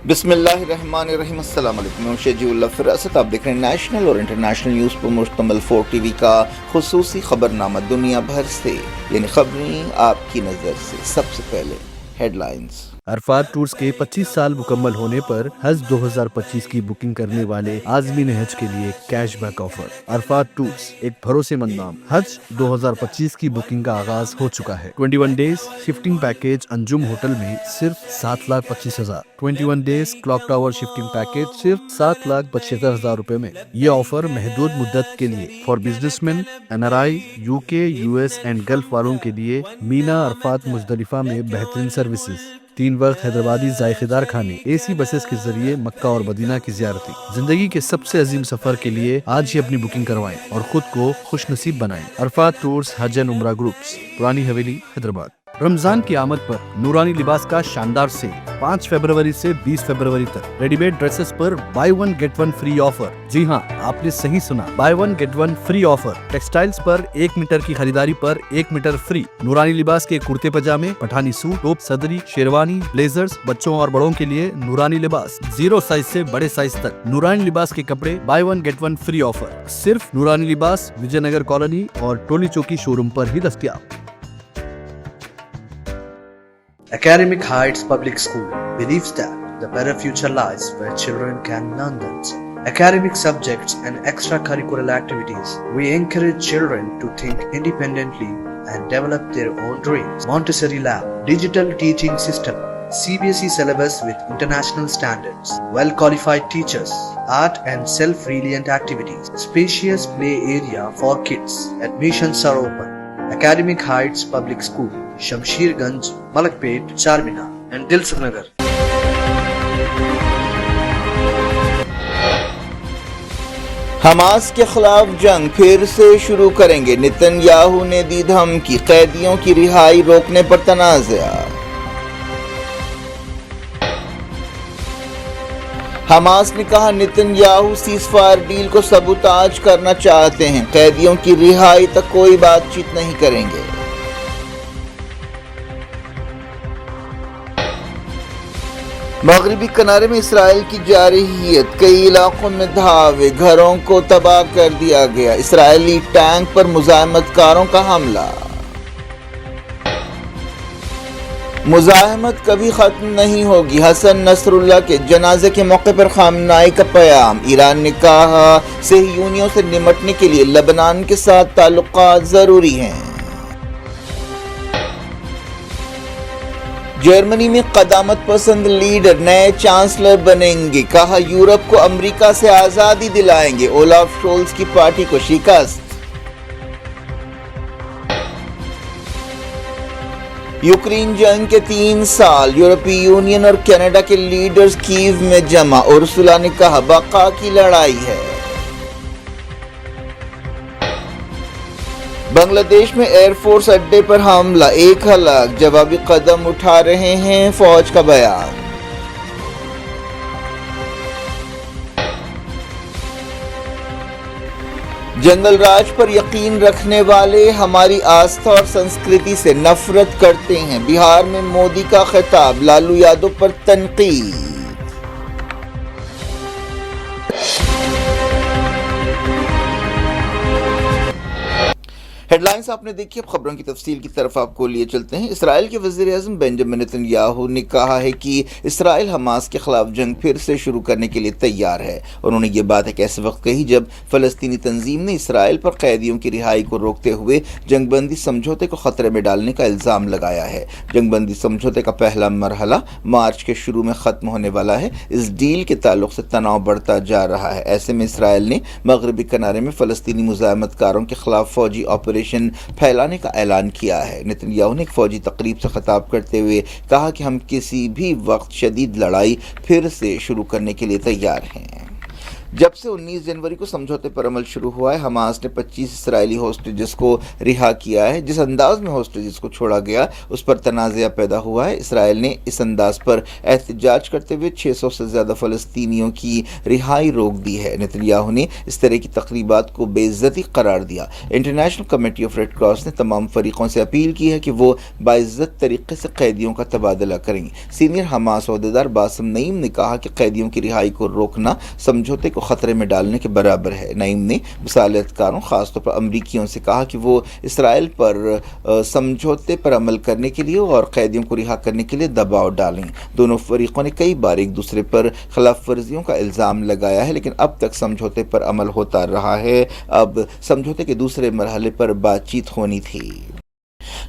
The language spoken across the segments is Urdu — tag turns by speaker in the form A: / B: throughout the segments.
A: بسم اللہ الرحمن الرحیم۔ السلام علیکم، میں شجیع اللہ فراست۔ آپ دیکھ رہے ہیں نیشنل اور انٹرنیشنل نیوز پر مشتمل 4 ٹی وی کا خصوصی خبرنامہ دنیا بھر سے، یعنی خبریں آپ کی نظر سے۔ سب سے پہلے ہیڈ لائنز۔
B: عرفات ٹورز کے 25 سال مکمل ہونے پر حج 2025 کی بکنگ کرنے والے عازمین حج کے لیے cash back offer. Arafat tours ایک بھروسے مند نام۔ حج 2025 کی بکنگ کا آغاز ہو چکا ہے۔ 21 days shifting package Anjum hotel میں صرف 7,25,000۔ 21 days clock tower shifting package صرف 7,75,000 روپے میں۔ یہ آفر محدود مدت کے لیے for business man, NRI، UK، US and golf والوں کے لیے۔ مینا عرفات مزدلفہ میں بہترین سروسز، 3 وقت حیدرآبادی ذائقے دار کھانے، AC بسز کے ذریعے مکہ اور مدینہ کی زیارتیں۔ زندگی کے سب سے عظیم سفر کے لیے آج ہی اپنی بکنگ کروائیں اور خود کو خوش نصیب بنائیں۔ عرفات ٹورز حج اینڈ عمرہ گروپس، پرانی حویلی، حیدرآباد۔ رمضان کی آمد پر نورانی لباس کا شاندار سیل 5 فروری سے 20 فروری تک۔ ریڈی میڈ ڈریسز پر بائی 1 گیٹ 1 فری آفر۔ جی ہاں، آپ نے صحیح سنا، buy 1 get 1 free offer. Textiles پر 1 میٹر کی خریداری پر 1 میٹر فری۔ نورانی لباس کے کرتے پجامے، پٹھانی سوٹ، ٹوپ، صدری، شیروانی، بلیزرز، بچوں اور بڑوں کے لیے نورانی لباس، 0 سائز سے بڑے سائز تک۔ نورانی لباس کے کپڑے بائی 1 گیٹ 1 فری آفر صرف نورانی لباس، وجے نگر کالونی اور ٹولی چوکی شو روم پر ہی دستیاب۔
C: Academic Heights Public School believes that the better future lies where children can learn them. Academic subjects and extracurricular activities. We encourage children to think independently and develop their own dreams. Montessori Lab, digital teaching system, CBSE syllabus with international standards, well-qualified teachers, art and self-reliant activities, spacious play area for kids. Admissions are open. Academic Heights Public School, Shamsher Ganj, Malakpet, Charminar and Dilsukh Nagar.
A: Hamas کے خلاف جنگ پھر سے شروع کریں گے، نتن یاہو نے دی دھمکی، قیدیوں کی رہائی روکنے پر تنازع۔ حماس نے کہا Netanyahu ceasefire deal کو سبوتاژ کرنا چاہتے ہیں، قیدیوں کی رہائی تک کوئی بات چیت نہیں کریں گے۔ مغربی کنارے میں اسرائیل کی جارحیت، کئی علاقوں میں دھاوے، گھروں کو تباہ کر دیا گیا، اسرائیلی ٹینک پر مزاحمت کاروں کا حملہ۔ مزاحمت کبھی ختم نہیں ہوگی، حسن نصر اللہ کے جنازے کے موقع پر خامنہئی کا پیام۔ ایران نے کہا صہیونیوں سے نمٹنے کے لیے لبنان کے ساتھ تعلقات ضروری ہیں۔ جرمنی میں قدامت پسند لیڈر نئے چانسلر بنیں گے، کہا یورپ کو امریکہ سے آزادی دلائیں گے، اولاف شولز کی پارٹی کو شکست۔ یوکرین جنگ کے 3 سال، یورپی یونین اور کینیڈا کے لیڈرز کیو میں جمع، ارسولا نے کہا بقا کی لڑائی ہے۔ بنگلہ دیش میں ایئر فورس اڈے پر حملہ، 1 ہلاک، جوابی قدم اٹھا رہے ہیں فوج کا بیان۔ جنگل راج پر یقین رکھنے والے ہماری آستھا اور سنسکرتی سے نفرت کرتے ہیں، بہار میں مودی کا خطاب، لالو یادو پر تنقید۔ ہیڈ لائنز آپ نے دیکھی، اب خبروں کی تفصیل کی طرف آپ کو لیے چلتے ہیں۔ اسرائیل کے وزیر اعظم بنجامن نتن یاہو نے کہا ہے کہ اسرائیل حماس کے خلاف جنگ پھر سے شروع کرنے کے لیے تیار ہے۔ انہوں نے یہ بات ایک ایسے وقت کہی جب فلسطینی تنظیم نے اسرائیل پر قیدیوں کی رہائی کو روکتے ہوئے جنگ بندی سمجھوتے کو خطرے میں ڈالنے کا الزام لگایا ہے۔ جنگ بندی سمجھوتے کا پہلا مرحلہ مارچ کے شروع میں ختم ہونے والا ہے۔ اس ڈیل کے تعلق سے تناؤ بڑھتا جا رہا ہے۔ ایسے میں اسرائیل نے مغربی کنارے میں فلسطینی مزاحمت کاروں کے خلاف فوجی آپریشن پھیلانے کا اعلان کیا ہے۔ نتن یاہو نے ایک فوجی تقریب سے خطاب کرتے ہوئے کہا کہ ہم کسی بھی وقت شدید لڑائی پھر سے شروع کرنے کے لیے تیار ہیں۔ جب سے 19 جنوری کو سمجھوتے پر عمل شروع ہوا ہے، حماس نے 25 اسرائیلی ہوسٹیجز کو رہا کیا ہے۔ جس انداز میں ہوسٹیجز کو چھوڑا گیا اس پر تنازع پیدا ہوا ہے۔ اسرائیل نے اس انداز پر احتجاج کرتے ہوئے 600 سے زیادہ فلسطینیوں کی رہائی روک دی ہے۔ نتن یاہو نے اس طرح کی تقریبات کو بے عزتی قرار دیا۔ International committee of red cross نے تمام فریقوں سے اپیل کی ہے کہ وہ باعزت طریقے سے قیدیوں کا تبادلہ کریں۔ سینئر حماس عہدیدار باسم نعیم نے کہا کہ قیدیوں کی رہائی کو روکنا سمجھوتے کو خطرے میں ڈالنے کے برابر ہے۔ نعیم نے مصالحتکاروں خاص طور پر امریکیوں سے کہا کہ وہ اسرائیل پر سمجھوتے پر عمل کرنے کے لیے اور قیدیوں کو رہا کرنے کے لیے دباؤ ڈالیں۔ دونوں فریقوں نے کئی بار ایک دوسرے پر خلاف ورزیوں کا الزام لگایا ہے، لیکن اب تک سمجھوتے پر عمل ہوتا رہا ہے۔ اب سمجھوتے کے دوسرے مرحلے پر بات چیت ہونی تھی۔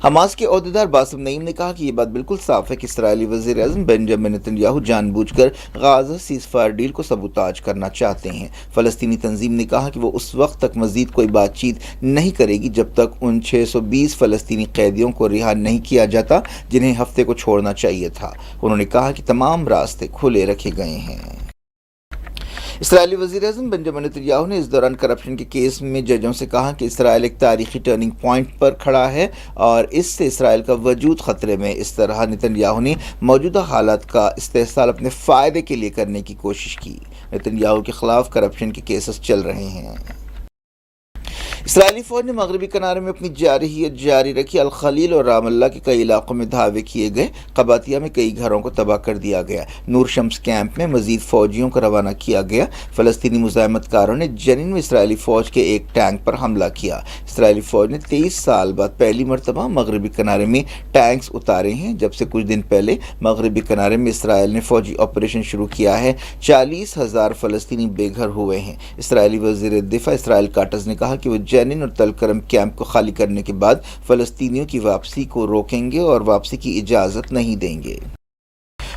A: حماس کے عہدیدار باسم نعیم نے کہا کہ یہ بات بالکل صاف ہے کہ اسرائیلی وزیر اعظم بنجامن نتن یاہو جان بوجھ کر غازہ سیز فائر ڈیل کو سبوتاج کرنا چاہتے ہیں۔ فلسطینی تنظیم نے کہا کہ وہ اس وقت تک مزید کوئی بات چیت نہیں کرے گی جب تک ان 620 فلسطینی قیدیوں کو رہا نہیں کیا جاتا جنہیں ہفتے کو چھوڑنا چاہیے تھا۔ انہوں نے کہا کہ تمام راستے کھلے رکھے گئے ہیں۔ اسرائیلی وزیر اعظم بنجامن نتن یاہو نے اس دوران کرپشن کے کیس میں ججوں سے کہا کہ اسرائیل ایک تاریخی ٹرننگ پوائنٹ پر کھڑا ہے اور اس سے اسرائیل کا وجود خطرے میں۔ اس طرح نتن یاہو نے موجودہ حالات کا استحصال اپنے فائدے کے لیے کرنے کی کوشش کی۔ نتن یاہو کے خلاف کرپشن کے کیسز چل رہے ہیں۔ اسرائیلی فوج نے مغربی کنارے میں اپنی جارحیت جاری رکھی۔ الخلیل اور رام اللہ کے کئی علاقوں میں دھاوے کیے گئے۔ قباطیہ میں کئی گھروں کو تباہ کر دیا گیا۔ نور شمس کیمپ میں مزید فوجیوں کو روانہ کیا گیا۔ فلسطینی مزاحمت کاروں نے جنین میں اسرائیلی فوج کے ایک ٹینک پر حملہ کیا۔ اسرائیلی فوج نے 23 سال بعد پہلی مرتبہ مغربی کنارے میں ٹینکس اتارے ہیں۔ جب سے کچھ دن پہلے مغربی کنارے میں اسرائیل نے فوجی آپریشن شروع کیا ہے، 40,000 فلسطینی بے گھر ہوئے ہیں۔ اسرائیلی وزیر دفاع اسرائیل کاٹز نے کہا کہ وہ جنین اور تل کرم کیمپ کو خالی کرنے کے بعد فلسطینیوں کی واپسی کو روکیں گے اور واپسی کی اجازت نہیں دیں گے۔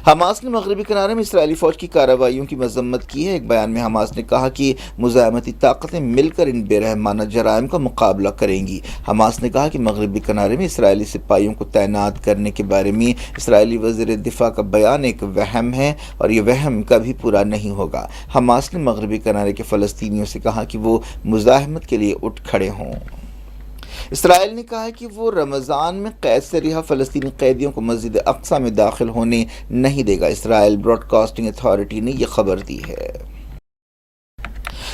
A: حماس نے مغربی کنارے میں اسرائیلی فوج کی کارروائیوں کی مذمت کی ہے۔ ایک بیان میں حماس نے کہا کہ مزاحمتی طاقتیں مل کر ان بے رحمانہ جرائم کا مقابلہ کریں گی۔ حماس نے کہا کہ مغربی کنارے میں اسرائیلی سپاہیوں کو تعینات کرنے کے بارے میں اسرائیلی وزیر دفاع کا بیان ایک وہم ہے اور یہ وہم کبھی پورا نہیں ہوگا۔ حماس نے مغربی کنارے کے فلسطینیوں سے کہا کہ وہ مزاحمت کے لیے اٹھ کھڑے ہوں۔ اسرائیل نے کہا ہے کہ وہ رمضان میں قید سے رہا فلسطینی قیدیوں کو مسجد اقصی میں داخل ہونے نہیں دے گا۔ اسرائیل براڈ کاسٹنگ اتھارٹی نے یہ خبر دی ہے۔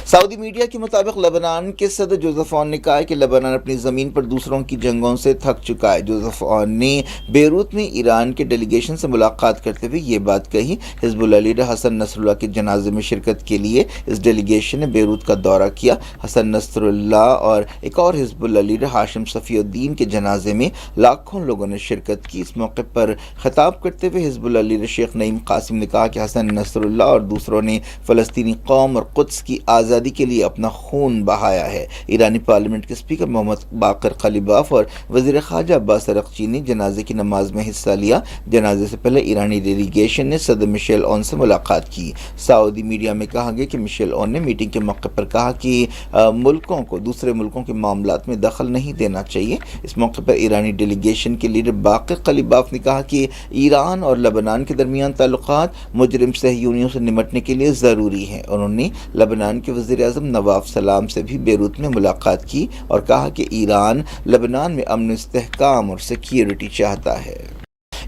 A: سعودی میڈیا کے مطابق لبنان کے صدر جوزف عون نے کہا ہے کہ لبنان اپنی زمین پر دوسروں کی جنگوں سے تھک چکا ہے۔ جوزف عون نے بیروت میں ایران کے ڈیلیگیشن سے ملاقات کرتے ہوئے یہ بات کہی۔ حزب اللہ لیڈر حسن نصر اللہ کے جنازے میں شرکت کے لیے اس ڈیلیگیشن نے بیروت کا دورہ کیا۔ حسن نصر اللہ اور ایک اور حزب اللہ لیڈر ہاشم صفی الدین کے جنازے میں لاکھوں لوگوں نے شرکت کی۔ اس موقع پر خطاب کرتے ہوئے حزب اللہ لیڈر شیخ نعیم قاسم نے کہا کہ حسن نصر اللہ اور دوسروں نے فلسطینی قوم اور قدس کی آزادی کے لیے اپنا خون بہایا ہے۔ ایرانی پارلیمنٹ کے اسپیکر محمد باقر قلیباف اور وزیر خارجہ عباس عراقچی نے جنازے کی نماز میں حصہ لیا۔ جنازے سے پہلے ایرانی ڈیلیگیشن نے صدر مشیل عون سے ملاقات کی۔ سعودی میڈیا میں کہا گیا کہ مشیل عون نے میٹنگ کے موقع پر کہا کہ ملکوں کو دوسرے ملکوں کے معاملات میں دخل نہیں دینا چاہیے۔ اس موقع پر ایرانی ڈیلیگیشن کے لیڈر باقر قلیباف نے کہا کہ ایران اور لبنان کے درمیان تعلقات مجرم صہیونیوں سے نمٹنے کے لیے ضروری ہیں۔ انہوں نے لبنان کے وزیر اعظم نواف سلام سے بھی بیروت میں ملاقات کی اور کہا کہ ایران لبنان میں امن و استحکام اور سیکیورٹی چاہتا ہے۔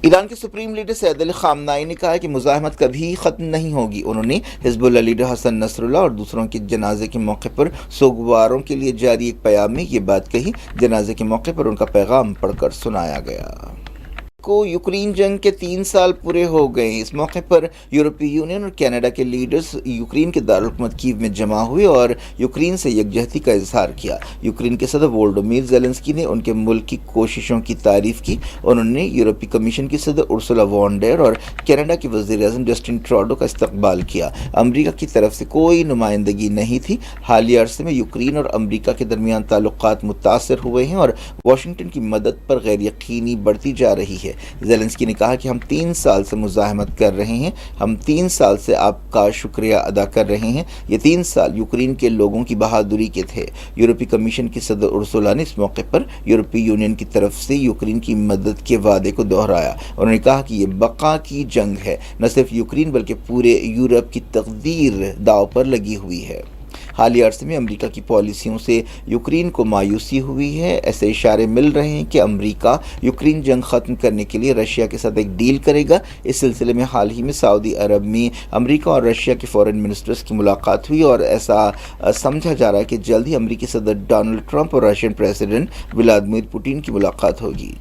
A: ایران کے سپریم لیڈر سید علی خامنائی نے کہا ہے کہ مزاحمت کبھی ختم نہیں ہوگی۔ انہوں نے حزب اللہ لیڈر حسن نصر اللہ اور دوسروں کے جنازے کے موقع پر سوگواروں کے لیے جاری ایک پیام میں یہ بات کہی۔ جنازے کے موقع پر ان کا پیغام پڑھ کر سنایا گیا۔ کو یوکرین جنگ کے 3 سال پورے ہو گئے ہیں۔ اس موقع پر یورپی یونین اور کینیڈا کے لیڈرز یوکرین کے دارالحکومت کیو میں جمع ہوئے اور یوکرین سے یکجہتی کا اظہار کیا۔ یوکرین کے صدر وولڈیمیر زیلنسکی نے ان کے ملک کی کوششوں کی تعریف کی۔ انہوں نے یورپی کمیشن کی صدر ارسولا وان ڈیر اور کینیڈا کے وزیر اعظم جسٹن ٹروڈو کا استقبال کیا۔ امریکہ کی طرف سے کوئی نمائندگی نہیں تھی۔ حالیہ عرصے میں یوکرین اور امریکہ کے درمیان تعلقات متاثر ہوئے ہیں اور واشنگٹن کی مدد پر غیر یقینی بڑھتی جا رہی ہے۔ ہے۔ زیلنسکی نے کہا کہ ہم 3 سال سے مزاحمت کر رہے ہیں، ہم 3 سال سے آپ کا شکریہ ادا کر رہے ہیں، یہ 3 سال یوکرین کے لوگوں کی بہادری کے تھے۔ یورپی کمیشن کی صدر ارسولا نے اس موقع پر یورپی یونین کی طرف سے یوکرین کی مدد کے وعدے کو دہرایا۔ انہوں نے کہا کہ یہ بقا کی جنگ ہے، نہ صرف یوکرین بلکہ پورے یورپ کی تقدیر داؤ پر لگی ہوئی ہے۔ حالیہ عرصے میں امریکہ کی پالیسیوں سے یوکرین کو مایوسی ہوئی ہے۔ ایسے اشارے مل رہے ہیں کہ امریکہ یوکرین جنگ ختم کرنے کے لیے رشیا کے ساتھ ایک ڈیل کرے گا۔ اس سلسلے میں حال ہی میں سعودی عرب میں امریکہ اور رشیا کے فارن منسٹرز کی ملاقات ہوئی اور ایسا سمجھا جا رہا ہے کہ جلد ہی امریکی صدر ڈونلڈ ٹرمپ اور رشین پریزیڈنٹ ولادیمیر پوٹین کی ملاقات ہوگی۔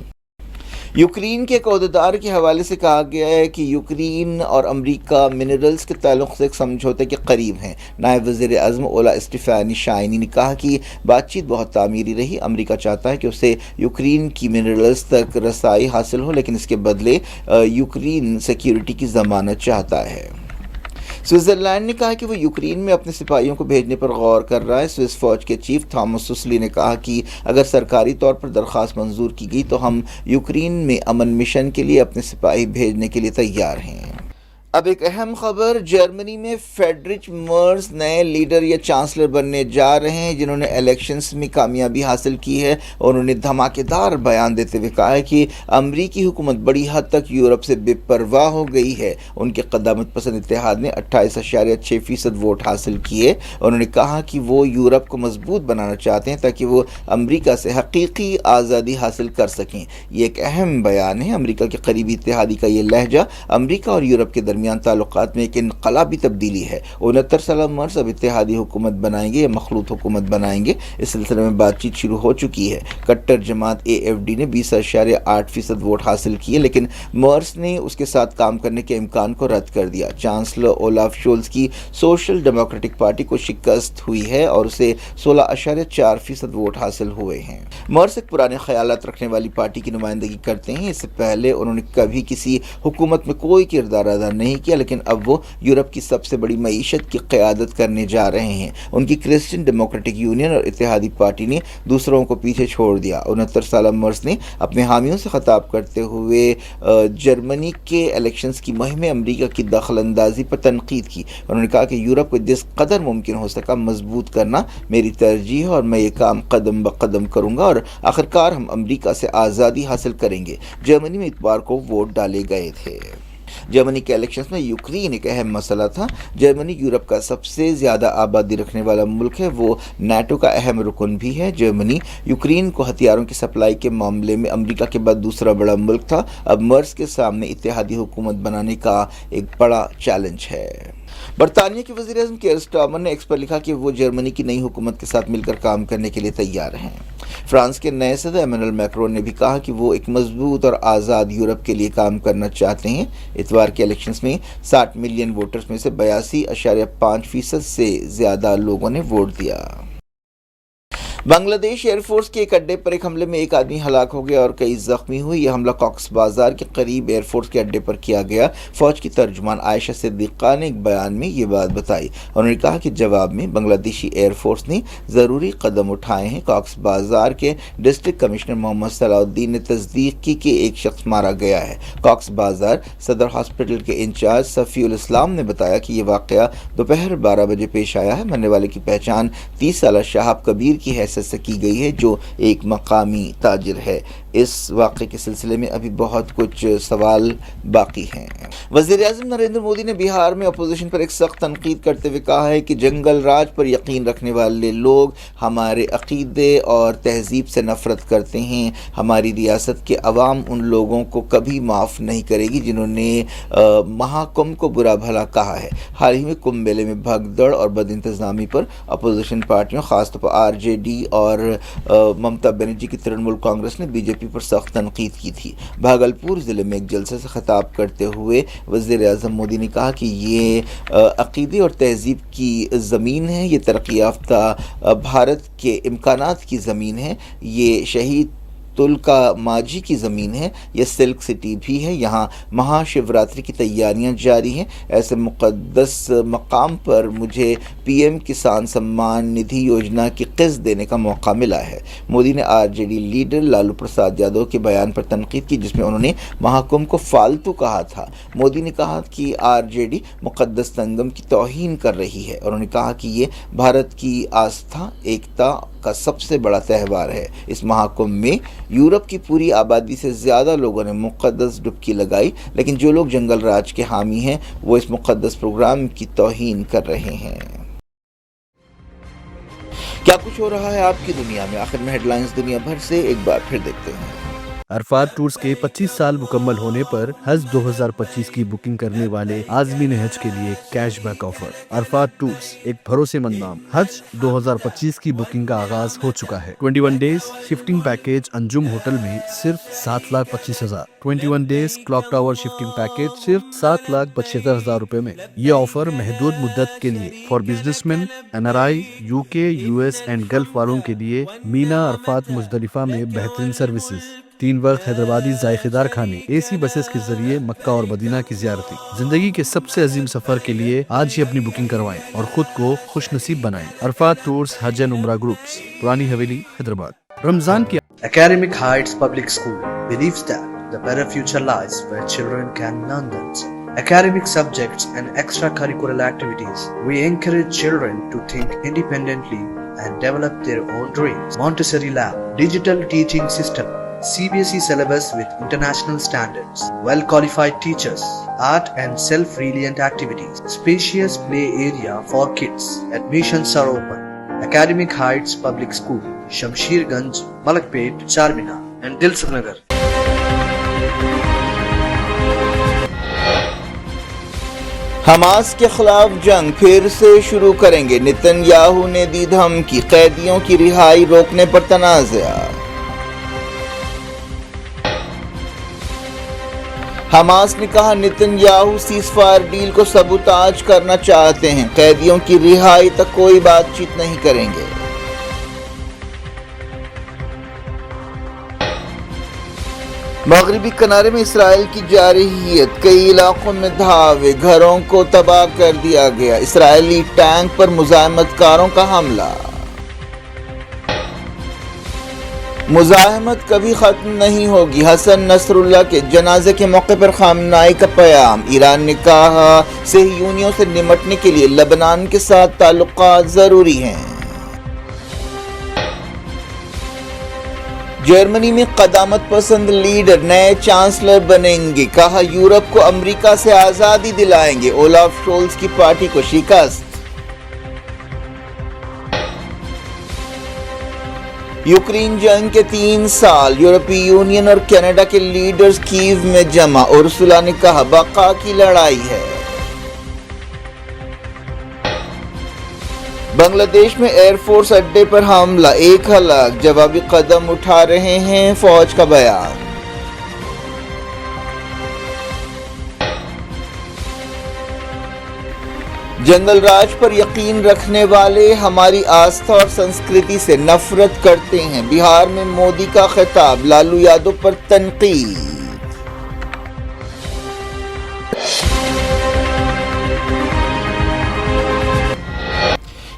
A: یوکرین کے ایک عہدیدار کے حوالے سے کہا گیا ہے کہ یوکرین اور امریکہ منرلز کے تعلق سے ایک سمجھوتے کے قریب ہیں۔ نائب وزیر اعظم اولا اسٹیفانی شائنی نے کہا کہ بات چیت بہت تعمیری رہی۔ امریکہ چاہتا ہے کہ اسے یوکرین کی منرلز تک رسائی حاصل ہو، لیکن اس کے بدلے یوکرین سیکیورٹی کی ضمانت چاہتا ہے۔ سوئٹزرلینڈ نے کہا کہ وہ یوکرین میں اپنے سپاہیوں کو بھیجنے پر غور کر رہا ہے۔ سوئس فوج کے چیف تھامس سسلی نے کہا کہ اگر سرکاری طور پر درخواست منظور کی گئی تو ہم یوکرین میں امن مشن کے لیے اپنے سپاہی بھیجنے کے لیے تیار ہیں۔ اب ایک اہم خبر، جرمنی میں فریڈرچ مرز نئے لیڈر یا چانسلر بننے جا رہے ہیں، جنہوں نے الیکشنز میں کامیابی حاصل کی ہے، اور انہوں نے دھماکے دار بیان دیتے ہوئے کہا ہے کہ امریکی حکومت بڑی حد تک یورپ سے بے پرواہ ہو گئی ہے۔ ان کے قدامت پسند اتحاد نے 28.6% ووٹ حاصل کیے۔ انہوں نے کہا کہ وہ یورپ کو مضبوط بنانا چاہتے ہیں تاکہ وہ امریکہ سے حقیقی آزادی حاصل کر سکیں۔ یہ ایک اہم بیان ہے۔ امریکہ کے قریبی اتحادی کا یہ لہجہ امریکہ اور یورپ کے درمیان تعلقات میں ایک انقلابی تبدیلی ہے۔ 69 سالہ مرز اب اتحادی حکومت بنائیں گے یا مخلوط حکومت بنائیں گے، اس سلسلے میں بات چیت شروع ہو چکی ہے۔ کٹر جماعت AFD نے 20.8% ووٹ حاصل کیے، لیکن مرز نے اس کے ساتھ کام کرنے کے امکان کو رد کر دیا۔ چانسلر اولاف شولز کی سوشل ڈیموکریٹک پارٹی کو شکست ہوئی ہے اور اسے 16.4% ووٹ حاصل ہوئے ہیں۔ مرز ایک پرانے خیالات رکھنے والی پارٹی کی نمائندگی کرتے ہیں۔ اس سے پہلے انہوں نے کبھی کسی حکومت میں کوئی کردار ادا نہیں کیا، لیکن اب وہ یورپ کی سب سے بڑی معیشت کی قیادت کرنے جا رہے ہیں۔ ان کی کرسچین ڈیموکریٹک یونین اور اتحادی پارٹی نے دوسروں کو پیچھے چھوڑ دیا۔ 69 سالہ مرز نے اپنے حامیوں سے خطاب کرتے ہوئے جرمنی کے الیکشنز کی مہم میں امریکہ کی دخل اندازی پر تنقید کی۔ انہوں نے کہا کہ یورپ کو جس قدر ممکن ہو سکا مضبوط کرنا میری ترجیح ہے اور میں یہ کام قدم بقدم کروں گا اور آخرکار ہم امریکہ سے آزادی حاصل کریں گے۔ جرمنی میں اتوار کو ووٹ ڈالے گئے تھے۔ جرمنی کے الیکشنز میں یوکرین ایک اہم مسئلہ تھا۔ جرمنی یورپ کا سب سے زیادہ آبادی رکھنے والا ملک ہے، وہ نیٹو کا اہم رکن بھی ہے۔ جرمنی یوکرین کو ہتھیاروں کی سپلائی کے معاملے میں امریکہ کے بعد دوسرا بڑا ملک تھا۔ اب مرز کے سامنے اتحادی حکومت بنانے کا ایک بڑا چیلنج ہے۔ برطانیہ کے وزیر اعظم کیئر سٹارمر نے ایکس پر لکھا کہ وہ جرمنی کی نئی حکومت کے ساتھ مل کر کام کرنے کے لیے تیار ہیں۔ فرانس کے نئے صدر ایمانوئل میکرون نے بھی کہا کہ وہ ایک مضبوط اور آزاد یورپ کے لیے کام کرنا چاہتے ہیں۔ اتوار کے الیکشنز میں 60 ملین ووٹرز میں سے 82.5% سے زیادہ لوگوں نے ووٹ دیا۔ بنگلہ دیش ایئر فورس کے ایک اڈے پر ایک حملے میں ایک آدمی ہلاک ہو گیا اور کئی زخمی ہوئے۔ یہ حملہ کاکس بازار کے قریب ایئر فورس کے اڈے پر کیا گیا۔ فوج کی ترجمان عائشہ صدیقہ نے ایک بیان میں یہ بات بتائی۔ انہوں نے کہا کہ جواب میں بنگلہ دیشی ایئر فورس نے ضروری قدم اٹھائے ہیں۔ کاکس بازار کے ڈسٹرکٹ کمشنر محمد صلاح الدین نے تصدیق کی کہ ایک شخص مارا گیا ہے۔ کاکس بازار صدر ہاسپٹل کے انچارج صفی الاسلام نے بتایا کہ یہ واقعہ دوپہر 12 بجے پیش آیا ہے۔ مرنے والے کی پہچان 30 سالہ شہاب کبیر کی حیثیت سے کی گئی ہے، جو ایک مقامی تاجر ہے۔ اس واقعے کے سلسلے میں ابھی بہت کچھ سوال باقی ہیں۔ وزیر اعظم نریندر مودی نے بہار میں اپوزیشن پر ایک سخت تنقید کرتے ہوئے کہا ہے کہ جنگل راج پر یقین رکھنے والے لوگ ہمارے عقیدے اور تہذیب سے نفرت کرتے ہیں۔ ہماری ریاست کے عوام ان لوگوں کو کبھی معاف نہیں کرے گی جنہوں نے مہاکمبھ کو برا بھلا کہا ہے۔ حال ہی میں کمبھ میلے میں بھگدڑ اور بد انتظامی پر اپوزیشن پارٹیوں، خاص طور پر RJD اور ممتا بنرجی کی ترنمول کانگریس نے BJP پر سخت تنقید کی تھی۔ بھاگلپور ضلع میں ایک جلسے سے خطاب کرتے ہوئے وزیر اعظم مودی نے کہا کہ یہ عقیدے اور تہذیب کی زمین ہے، یہ ترقی یافتہ بھارت کے امکانات کی زمین ہے۔ یہ شہید تلکا ماجھی کی زمین ہے، یہ سلک سٹی بھی ہے، یہاں مہا شیوراتری کی تیاریاں جاری ہیں۔ ایسے مقدس مقام پر مجھے پی ایم کسان سمان ندھی یوجنا کی قسط دینے کا موقع ملا ہے۔ مودی نے R J D leader Lalu Prasad Yadav کے بیان پر تنقید کی جس میں انہوں نے مہاکمبھ کو فالتو کہا تھا۔ مودی نے کہا کہ آر جے ڈی مقدس سنگم کی توہین کر رہی ہے۔ انہوں نے کہا کہ یہ بھارت کی آستھا ایکتا کا سب سے بڑا تہوار ہے۔ اس مہاکمبھ میں یورپ کی پوری آبادی سے زیادہ لوگوں نے مقدس ڈبکی لگائی، لیکن جو لوگ جنگل راج کے حامی ہیں وہ اس مقدس پروگرام کی توہین کر رہے ہیں۔ کیا کچھ ہو رہا ہے آپ کی دنیا میں؟ آخر میں ہیڈ لائنز دنیا بھر سے ایک بار پھر دیکھتے ہیں۔
B: عرفات ٹورز کے 25 سال مکمل ہونے پر حج 2025 کی بکنگ کرنے والے عازمین حج کے لیے cash back offer. Arafat tours ایک بھروسے مند نام۔ حج 2025 کی بکنگ کا آغاز ہو چکا ہے۔ 21 days shifting package Anjum hotel میں صرف 7,25,000۔ 21 days clock tower shifting package صرف 7,75,000 روپے میں۔ یہ آفر محدود مدت کے لیے for business man, NRI، UK، US and golf والوں کے لیے۔ مینا عرفات مزدلفہ میں بہترین سروسز، 3 وقت حیدرآبادی ذائقہ دار کھانے، AC بسز کے ذریعے مکہ اور مدینہ کی زیارتیں۔ زندگی کے سب سے عظیم سفر کے لیے آج ہی اپنی بکنگ کروائیں اور خود کو خوش نصیب بنائیں۔ عرفات ٹورز حج اینڈ عمرہ گروپس، پرانی حویلی، حیدرآباد۔ رمضان کی
C: Academic Heights Public School believes that the better future lies where children can learn themselves. Academic subjects and extracurricular activities. We encourage children to think independently and develop their own dreams. Montessori Lab, digital teaching system, CBSE syllabus with international standards, well-qualified teachers, art and self-reliant activities, spacious play area for kids. Admissions are open. Academic Heights Public School, Shamsherganj, Malakpet, Charminar and Dilsukh Nagar.
A: Hamas کے خلاف جنگ پھر سے شروع کریں گے، نتن یاہو نے دی دھمکی، قیدیوں کی رہائی روکنے پر تنازع۔ حماس نے کہا Netanyahu ceasefire deal کو سبوتاژ کرنا چاہتے ہیں، قیدیوں کی رہائی تک کوئی بات چیت نہیں کریں گے۔ مغربی کنارے میں اسرائیل کی جارحیت، کئی علاقوں میں دھاوے، گھروں کو تباہ کر دیا گیا، اسرائیلی ٹینک پر مزاحمت کاروں کا حملہ۔ مزاحمت کبھی ختم نہیں ہوگی، حسن نصر اللہ کے جنازے کے موقع پر خامنائی کا پیام۔ ایران نے کہا صہیونیوں سے نمٹنے کے لیے لبنان کے ساتھ تعلقات ضروری ہیں۔ جرمنی میں قدامت پسند لیڈر نئے چانسلر بنیں گے، کہا یورپ کو امریکہ سے آزادی دلائیں گے، اولاف شولز کی پارٹی کو شکست۔ یوکرین جنگ کے 3 سال، یورپی یونین اور کینیڈا کے لیڈرز کیو میں جمع، ارسولا نے کہا بقا کی لڑائی ہے۔ بنگلہ دیش میں ایئر فورس اڈے پر حملہ، 1 ہلاک، جوابی قدم اٹھا رہے ہیں فوج کا بیان۔ جنگل راج پر یقین رکھنے والے ہماری آستھا اور سنسکرتی سے نفرت کرتے ہیں، بہار میں مودی کا خطاب، لالو یادو پر تنقید۔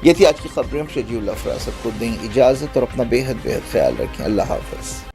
A: یہ تھی آج کی خبریں، شجیع اللہ فراست کو دیں اجازت اور اپنا بے حد خیال رکھیں۔ اللہ حافظ۔